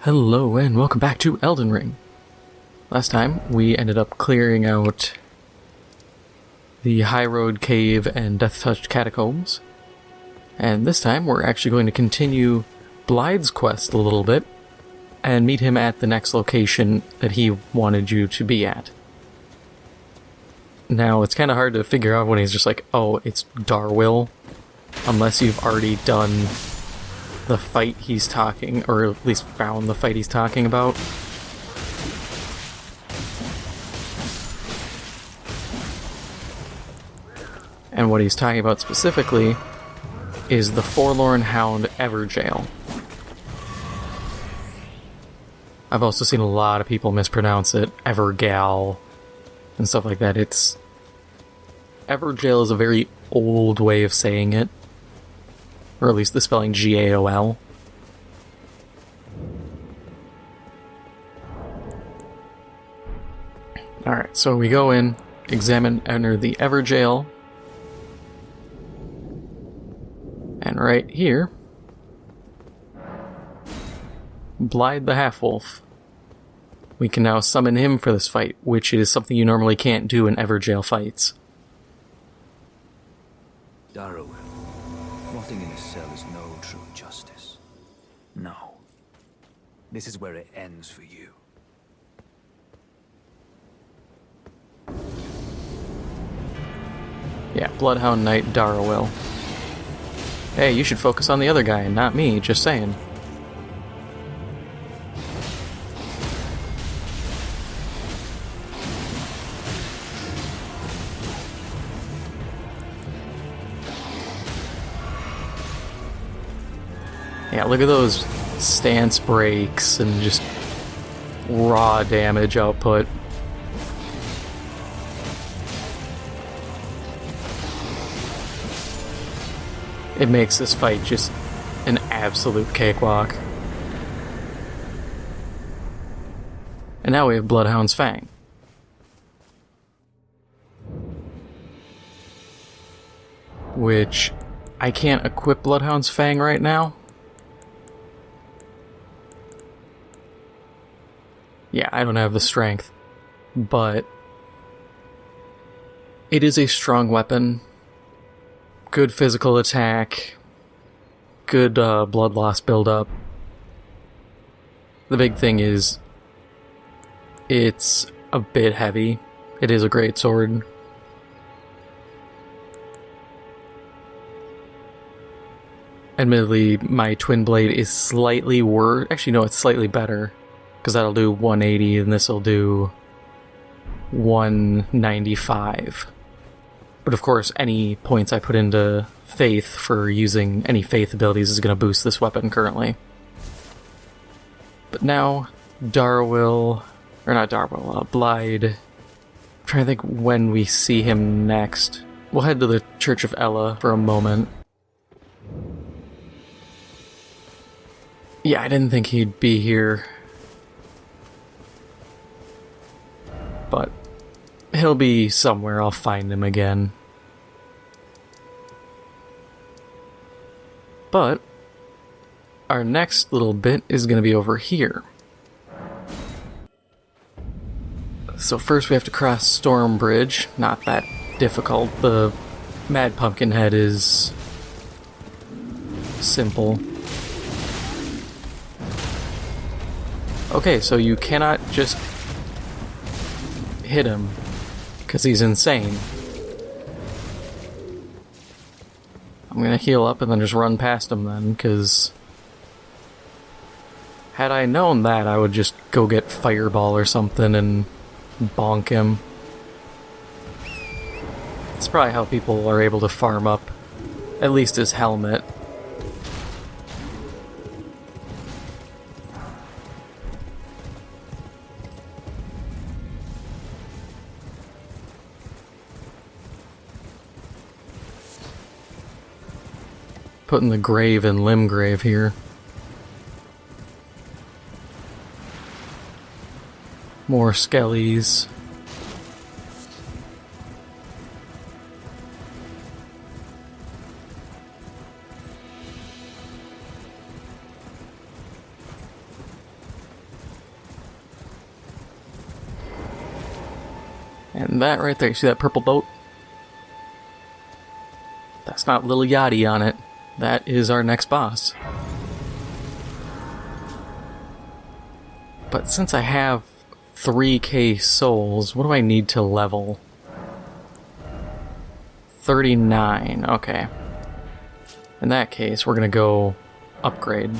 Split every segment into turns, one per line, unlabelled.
Hello and welcome back to Elden Ring. Last time we ended up clearing out the High Road Cave and Death-Touched Catacombs. And this time we're actually going to continue Blaidd's quest a little bit and meet him at the next location that he wanted you to be at. Now it's kind of hard to figure out when he's just like, oh, it's Darwyll, unless you've already done the fight he's talking, or at least found the fight he's talking about. And what he's talking about specifically is the Forlorn Hound Evergaol. I've also seen a lot of people mispronounce it, Evergaol, and stuff like that. Evergaol is a very old way of saying it. Or at least the spelling G-A-O-L. Alright, so we go in, enter the Evergaol. And right here, Blaidd the Half-Wolf. We can now summon him for this fight, which is something you normally can't do in Evergaol fights.
Darwyll. Rotting in a cell is no true justice. No. This is where it ends for you.
Yeah, Bloodhound Knight Darwyll. Hey, you should focus on the other guy and not me, just saying. Yeah, look at those stance breaks and just raw damage output. It makes this fight just an absolute cakewalk. And now we have Bloodhound's Fang. Which I can't equip Bloodhound's Fang right now. Yeah, I don't have the strength, but it is a strong weapon, good physical attack, good blood loss buildup. The big thing is, it's a bit heavy. It is a great sword. Admittedly, my twin blade is slightly worse. Actually, no, it's slightly better. Because that'll do 180 and this'll do 195. But of course, any points I put into Faith for using any Faith abilities is going to boost this weapon currently. But now, Blaidd. I'm trying to think when we see him next. We'll head to the Church of Ella for a moment. Yeah, I didn't think he'd be here. But he'll be somewhere. I'll find him again. But our next little bit is going to be over here. So first we have to cross Storm Bridge. Not that difficult. The Mad Pumpkinhead is simple. Okay, so you cannot just hit him because he's insane. I'm gonna heal up and then just run past him then, because had I known that, I would just go get Fireball or something and bonk him. It's probably how people are able to farm up at least his helmet. Putting the grave in Limgrave here. More skellies. And that right there, you see that purple boat? That's not Lil Yachty on it. That is our next boss. But since I have 3k souls, what do I need to level? 39, okay. In that case, we're gonna go upgrade.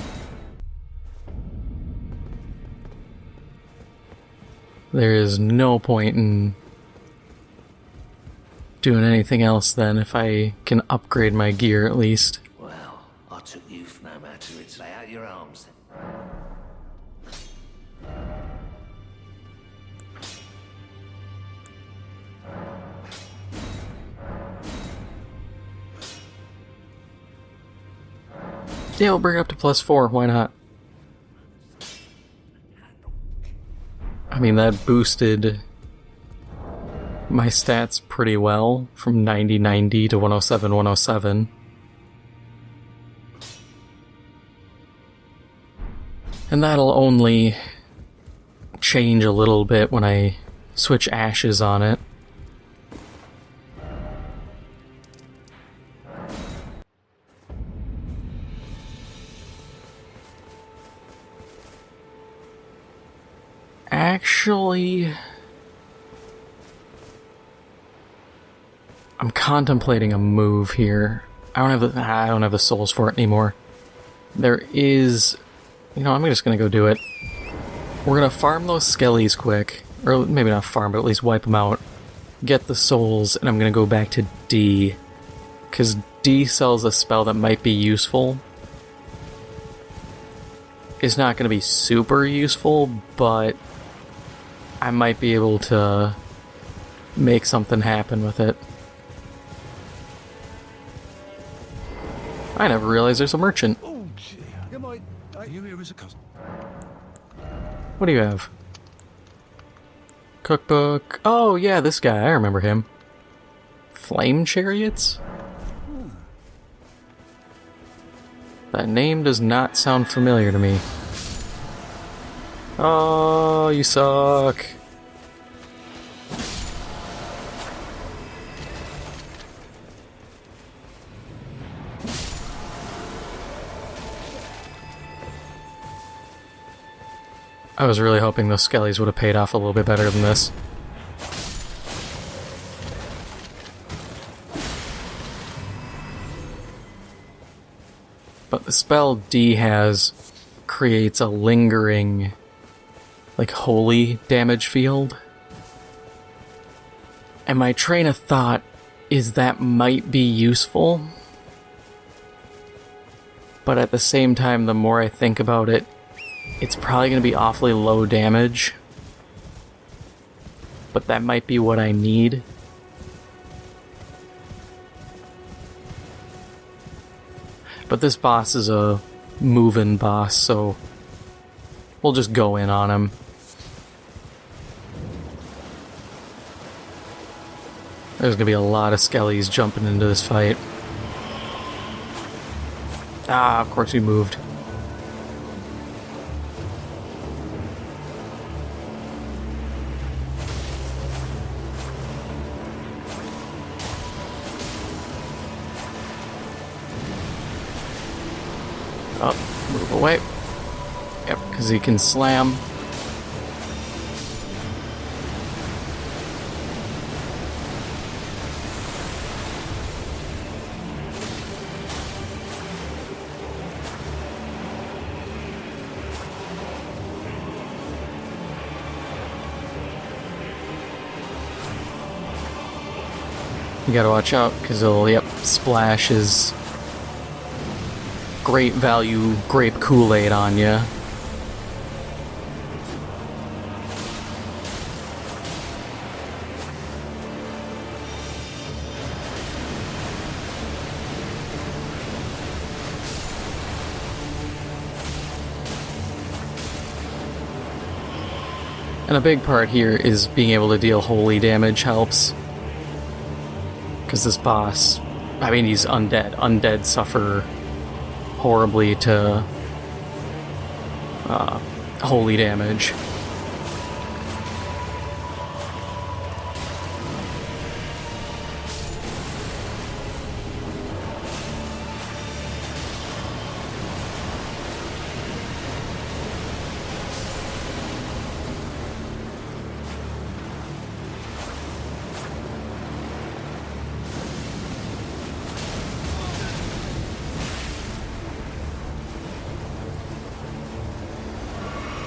There is no point in doing anything else then if I can upgrade my gear at least.
Well, I took you for no matter. It's lay out your arms then.
Yeah, we'll bring it up to +4, why not? I mean, that boosted my stats pretty well, from 90-90 to 107-107. And that'll only change a little bit when I switch ashes on it. Actually, I'm contemplating a move here. I don't have the souls for it anymore. There is, you know, I'm just gonna go do it. We're gonna farm those skellies quick, or maybe not farm, but at least wipe them out. Get the souls, and I'm gonna go back to D, because D sells a spell that might be useful. It's not gonna be super useful, but I might be able to make something happen with it. I never realized there's a merchant.
Oh, gee. You here as a cousin?
What do you have? Cookbook. Oh, yeah, this guy. I remember him. Flame chariots? That name does not sound familiar to me. Oh, you suck. I was really hoping those skellies would have paid off a little bit better than this. But the spell D has creates a lingering, like, holy damage field. And my train of thought is that might be useful. But at the same time, the more I think about it, it's probably going to be awfully low damage. But that might be what I need. But this boss is a moving boss, so we'll just go in on him. There's gonna be a lot of skellies jumping into this fight. Ah, of course he moved. Oh, move away. Yep, because he can slam. You gotta watch out, because he'll, splash his great value grape Kool-Aid on you. And a big part here is being able to deal holy damage helps. Because this boss, I mean, he's undead. Undead suffer horribly to holy damage.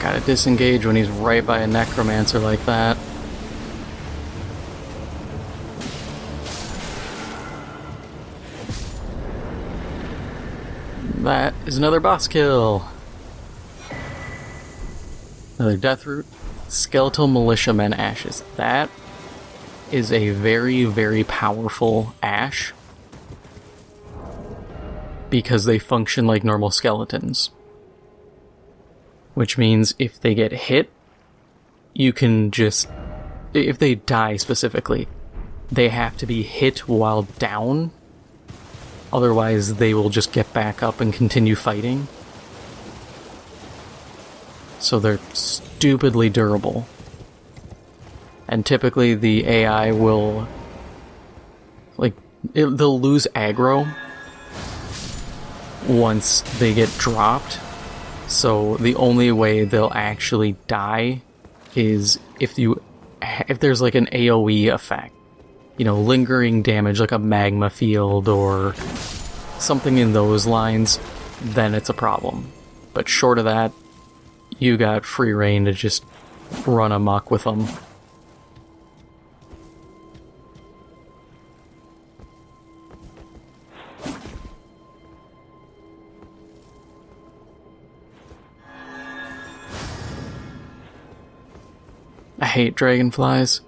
Gotta disengage when he's right by a necromancer like that. That is another boss kill. Another death root. Skeletal militiamen ashes. That is a very, very powerful ash. Because they function like normal skeletons. Which means if they get hit, you can just... If they die specifically, they have to be hit while down. Otherwise, they will just get back up and continue fighting. So they're stupidly durable. And typically the AI will... they'll lose aggro once they get dropped. So the only way they'll actually die is if there's like an AoE effect. You know, lingering damage like a magma field or something in those lines, then it's a problem. But short of that, you got free reign to just run amok with them. I hate dragonflies.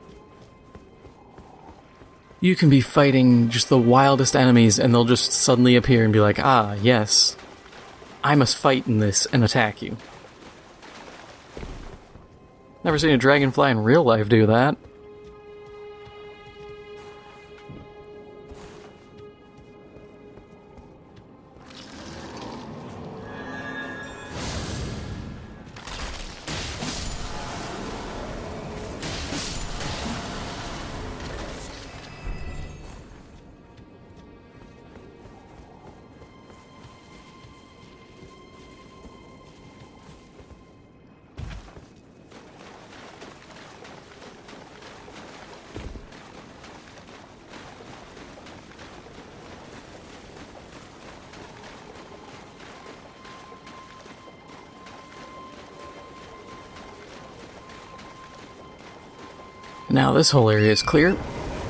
You can be fighting just the wildest enemies and they'll just suddenly appear and be like, ah, yes, I must fight in this and attack you. Never seen a dragonfly in real life do that. Now this whole area is clear,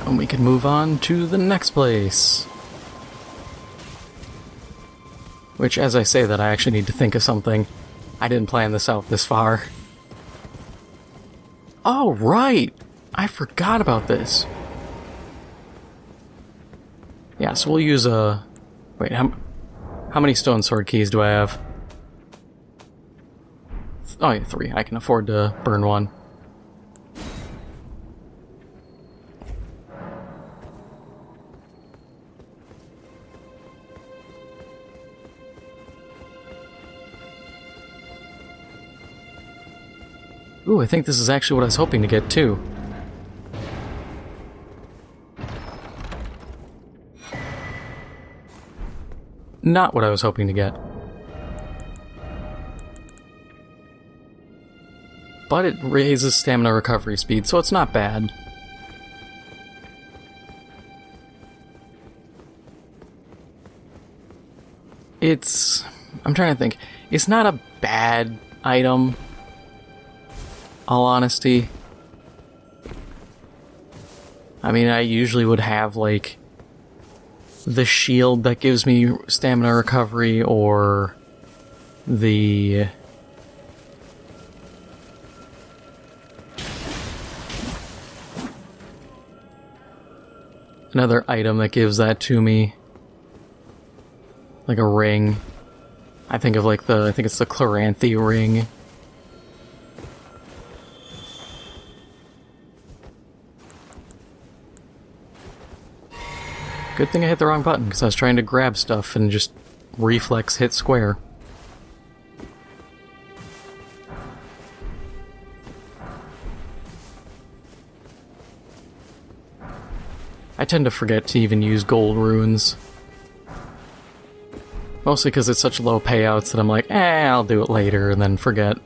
and we can move on to the next place. Which, as I say that, I actually need to think of something. I didn't plan this out this far. Oh, right! I forgot about this. Yeah, so we'll use a... Wait, how many stone sword keys do I have? Oh yeah, 3. I can afford to burn one. Ooh, I think this is actually what I was hoping to get, too. Not what I was hoping to get. But it raises stamina recovery speed, so it's not bad. I'm trying to think. It's not a bad item. All honesty. I mean, I usually would have, like, the shield that gives me stamina recovery, or the... another item that gives that to me. Like a ring. I think it's the Chloranthy ring. Good thing I hit the wrong button, because I was trying to grab stuff and just reflex hit square. I tend to forget to even use gold runes. Mostly because it's such low payouts that I'm like, I'll do it later, and then forget.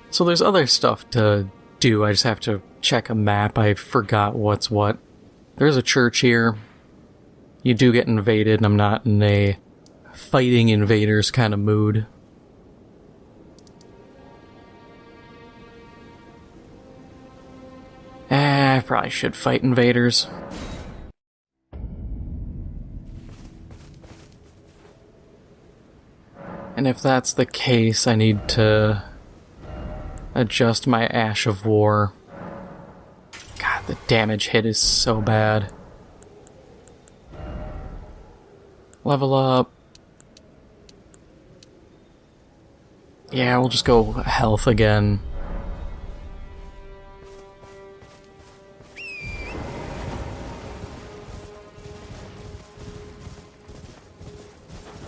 So there's other stuff to do, I just have to check a map. I forgot what's what. There's a church here. You do get invaded, and I'm not in a fighting invaders kind of mood. probably should fight invaders. And if that's the case, I need to adjust my Ash of War. God, the damage hit is so bad. Level up. Yeah, we'll just go health again.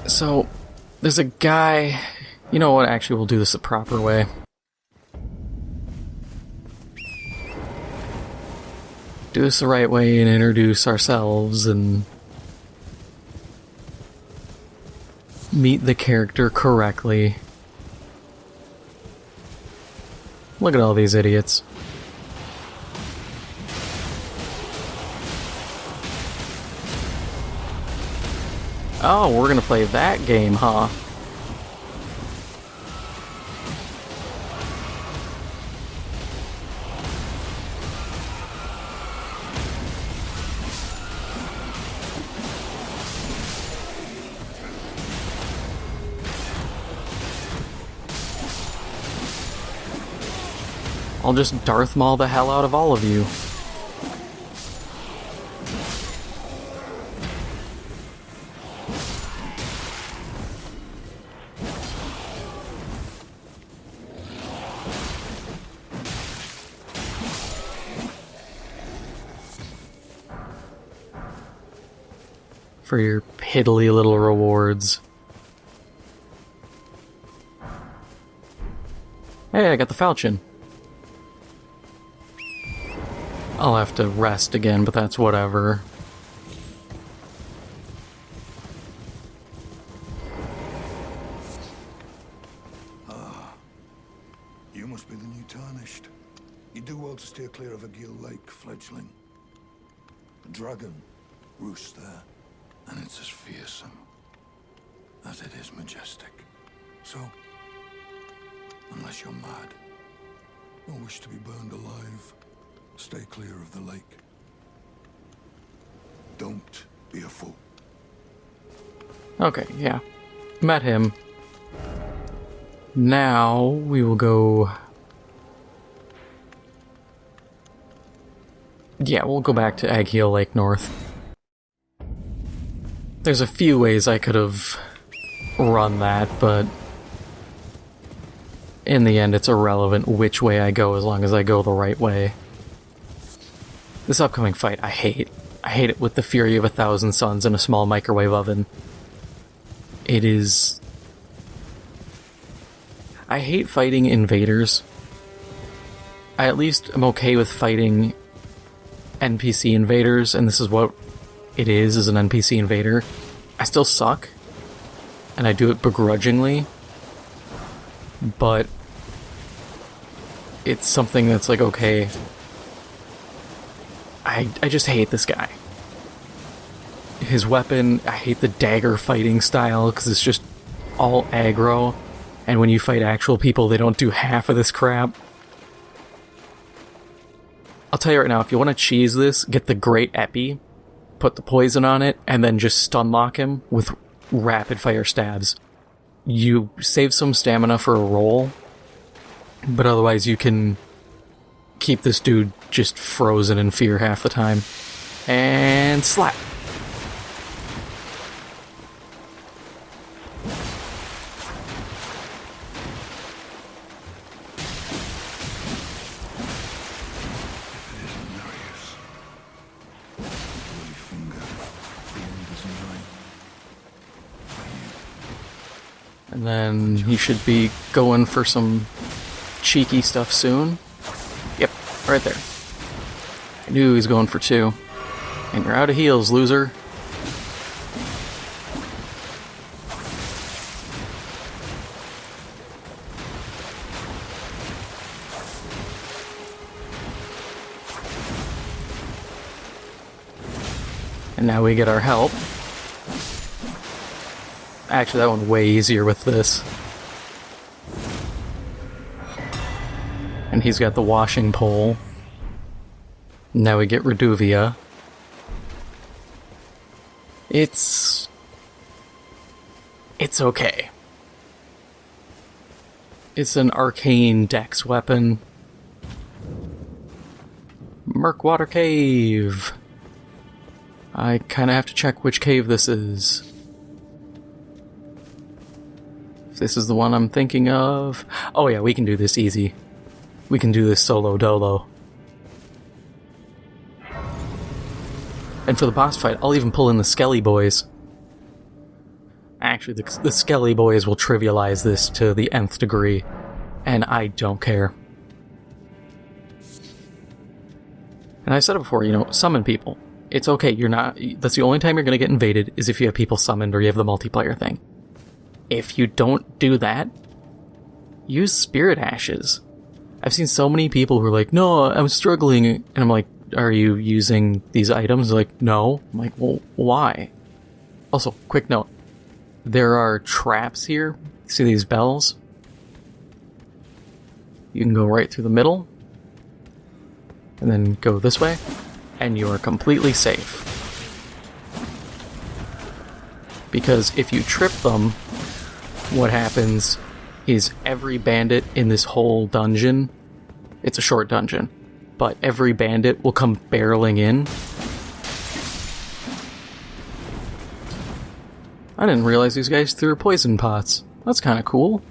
So, there's a guy... You know what, actually we'll do this the proper way. Do this the right way and introduce ourselves and... meet the character correctly. Look at all these idiots. Oh, we're gonna play that game, huh? I'll just Darth Maul the hell out of all of you. For your piddly little rewards. Hey, I got the falchion. I'll have to rest again, but that's whatever.
You must be the new Tarnished. You do well to steer clear of Evergaol Lake, fledgling. A dragon roosts there, and it's as fearsome as it is majestic. So, unless you're mad or wish to be burned alive, stay clear of the lake. Don't be a fool.
Okay, yeah. Met him. Now we will go... Yeah, we'll go back to Evergaol Lake North. There's a few ways I could have run that, but in the end it's irrelevant which way I go as long as I go the right way. This upcoming fight I hate. I hate it with the fury of 1,000 suns in a small microwave oven. It is... I hate fighting invaders. I at least am okay with fighting NPC invaders, and this is what it is an NPC invader. I still suck, and I do it begrudgingly, but it's something that's like, okay, I just hate this guy. His weapon, I hate the dagger fighting style, because it's just all aggro, and when you fight actual people, they don't do half of this crap. I'll tell you right now, if you want to cheese this, get the Great Epi, put the poison on it, and then just stun lock him with rapid fire stabs. You save some stamina for a roll, but otherwise you can keep this dude just frozen in fear half the time. And slap! And then he should be going for some cheeky stuff soon. Yep, right there. I knew he was going for 2. And you're out of heals, loser. And now we get our help. Actually, that one's way easier with this. And he's got the washing pole. Now we get Reduvia. It's okay. It's an arcane dex weapon. Murkwater Cave. I kind of have to check which cave this is. If this is the one I'm thinking of. Oh yeah, we can do this easy. We can do this solo dolo. And for the boss fight, I'll even pull in the Skelly Boys. Actually, the Skelly Boys will trivialize this to the nth degree, and I don't care. And I said it before, you know, summon people. It's okay, you're not... That's the only time you're gonna get invaded, is if you have people summoned or you have the multiplayer thing. If you don't do that, use Spirit Ashes. I've seen so many people who are like, no, I'm struggling, and I'm like, are you using these items? They're like, no. I'm like, well, why? Also, quick note. There are traps here. See these bells? You can go right through the middle, and then go this way, and you are completely safe. Because if you trip them, what happens is every bandit in this whole dungeon, it's a short dungeon, but every bandit will come barreling in. I didn't realize these guys threw poison pots. That's kind of cool.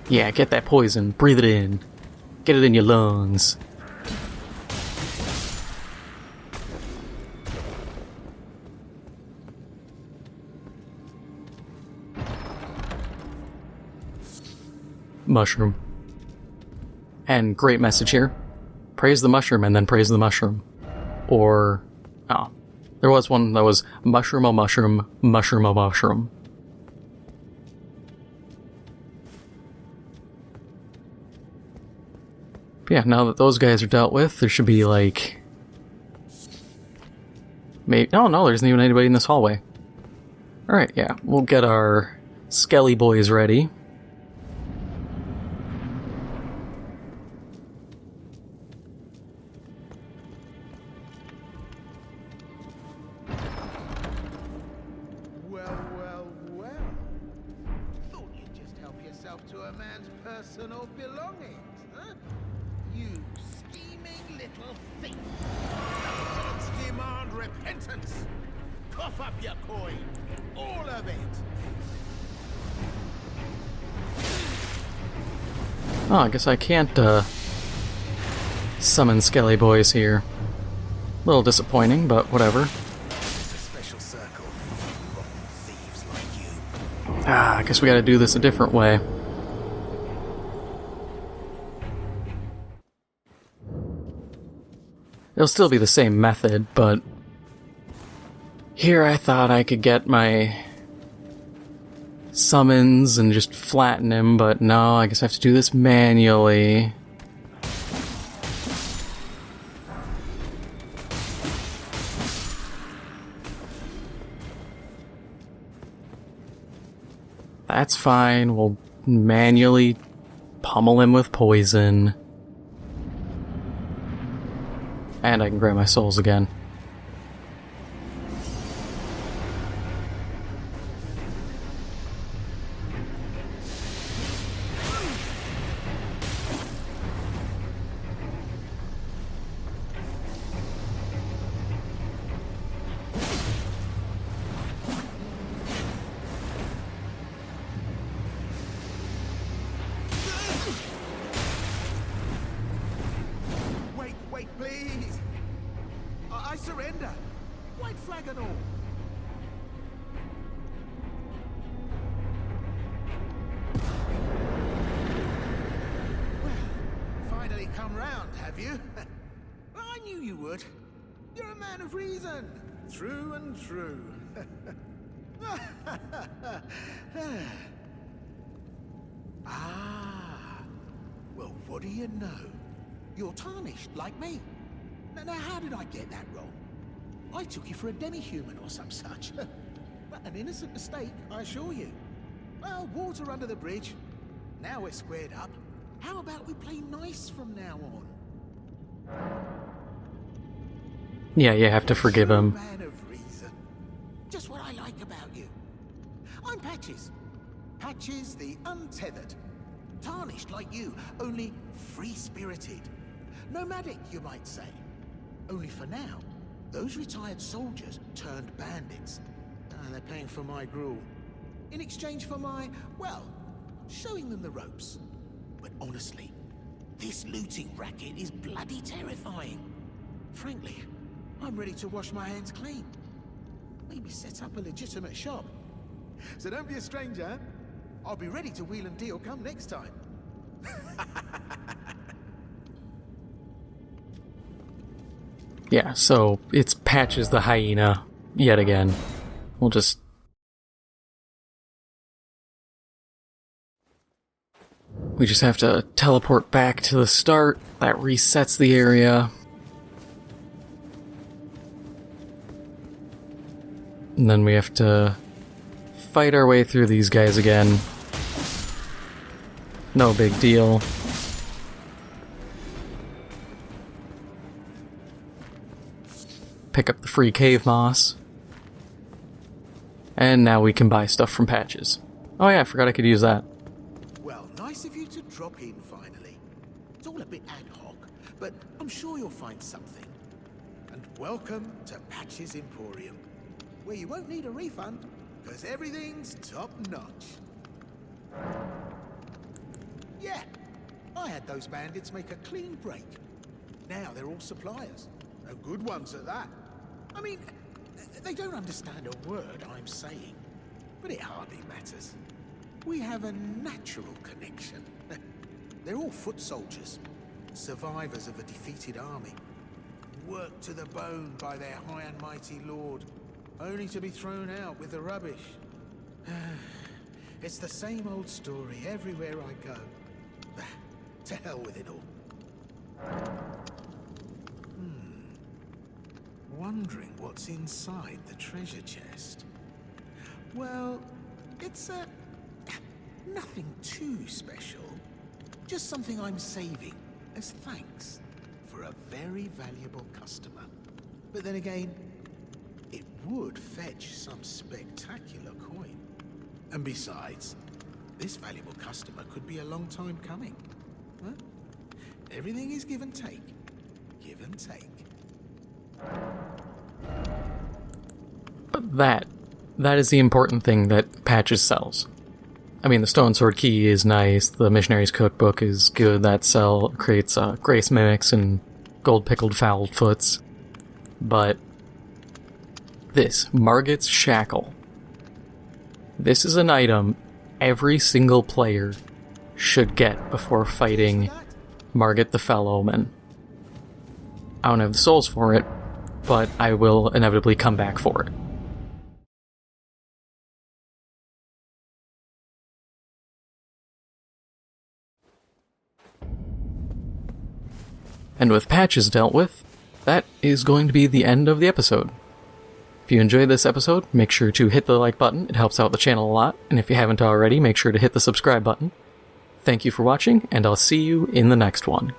Yeah, get that poison, breathe it in. Get it in your lungs. Mushroom. And great message here. Praise the mushroom and then praise the mushroom. Or, oh, there was one that was mushroom o mushroom, mushroom o mushroom. Yeah, now that those guys are dealt with, there should be like... Maybe... No, there isn't even anybody in this hallway. Alright, yeah, we'll get our Skelly Boys ready.
Well. Thought you'd just help yourself to a man's personal belongings, huh? You scheming little thief! Let's demand repentance! Cough up your coin! All of it!
Oh, I guess I can't, summon Skelly Boys here. A little disappointing, but whatever.
Special circle. Rotten thieves like you.
Ah, I guess we gotta do this a different way. It'll still be the same method, but... Here I thought I could get my... summons and just flatten him, but no, I guess I have to do this manually. That's fine, we'll manually pummel him with poison. And I can grab my souls again.
Wait, please! I surrender! White flag and all! Well, finally come round, have you? I knew you would. You're a man of reason. True and true. Ah. Well, what do you know? you're tarnished, like me. Now, how did I get that wrong? I took you for a demi-human or some such. Well, an innocent mistake, I assure you. Well, water under the bridge. Now we're squared up. How about we play nice from now on?
Yeah, you have to forgive him.
Man of reason. Just what I like about you. I'm Patches. Patches the untethered. Tarnished like you, only free-spirited. Nomadic, you might say. Only for now, those retired soldiers turned bandits. They're paying for my gruel. In exchange for my, well, showing them the ropes. But honestly, this looting racket is bloody terrifying. Frankly, I'm ready to wash my hands clean. Maybe set up a legitimate shop. So don't be a stranger. I'll be ready to wheel and deal come next time.
Yeah, so it's Patches the hyena yet again. We'll just... We just have to teleport back to the start. That resets the area. And then we have to fight our way through these guys again. No big deal. Pick up the free cave moss. And now we can buy stuff from Patches. Oh yeah, I forgot I could use that.
Well, nice of you to drop in finally. It's all a bit ad hoc, but I'm sure you'll find something. And welcome to Patches Emporium, where you won't need a refund, because everything's top-notch. Yeah, I had those bandits make a clean break. Now they're all suppliers, and good ones at that. I mean, they don't understand a word I'm saying, but it hardly matters. We have a natural connection. They're all foot soldiers, survivors of a defeated army, worked to the bone by their high and mighty lord, only to be thrown out with the rubbish. It's the same old story everywhere I go. To hell with it all. Wondering what's inside the treasure chest. Well, it's nothing too special. Just something I'm saving as thanks for a very valuable customer. But then again, it would fetch some spectacular coin. And besides, this valuable customer could be a long time coming. Huh? Everything is give and take. Give and take.
But that is the important thing that Patches sells. I mean, the Stone Sword Key is nice, the Missionary's Cookbook is good, that creates Grace Mimics and Gold Pickled Fouled Foots. But this, Margit's Shackle. This is an item every single player should get before fighting Margit the Fell Omen. I don't have the souls for it, but I will inevitably come back for it. And with Patches dealt with, that is going to be the end of the episode. If you enjoyed this episode, make sure to hit the like button, it helps out the channel a lot, and if you haven't already, make sure to hit the subscribe button. Thank you for watching, and I'll see you in the next one.